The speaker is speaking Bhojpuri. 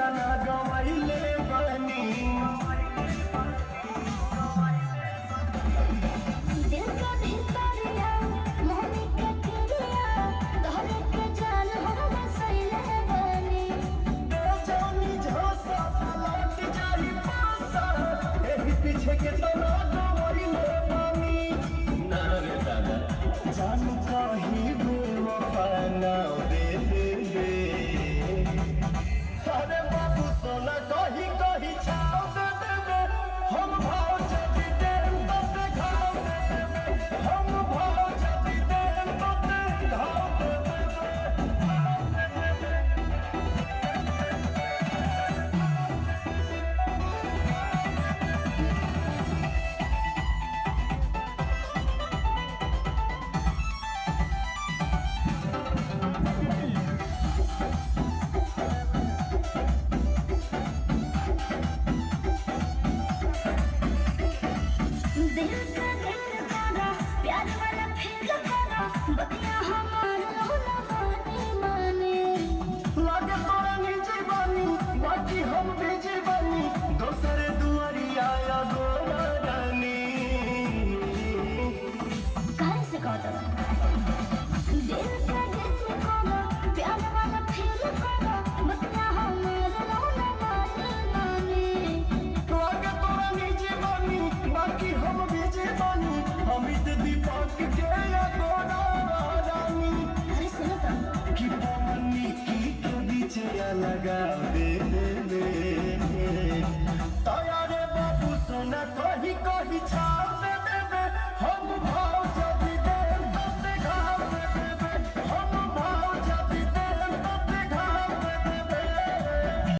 गाना गवाइले बानी। दिल का भितरिया मोहनी के किरिया तोहरे के जान हम बसैले बानी। जानी झोसा लौट जाई पासा एही पीछे के तना गवाइले बानी। ना रे दादा जान कहीं बेवफा ना दे दे। अरे बाबू सोना कहीं कहीं छाव दे देबे हम भाव जदी देम तो ते घाव दे देबे। हम भाव जदी देम तो ते घाव दे देबे। दिल का दिल करा प्यार वाला फील करा बतिया हमार रोना माने माने। लागे तोरा निजी बानी बाकी हम भेजी बानी दोसर दुआरिया या गोरा रानी। काहे से कहता दिल का दिल करा प्यार वाला फील करा बतिया हमार रोना माने माने। लागे तोरा निजी बानी बाकी हम भेजी बानी अमित दीपक के या गोरा रानी। अरे सुनो तो कि पवनी की के बीच या लगा दे।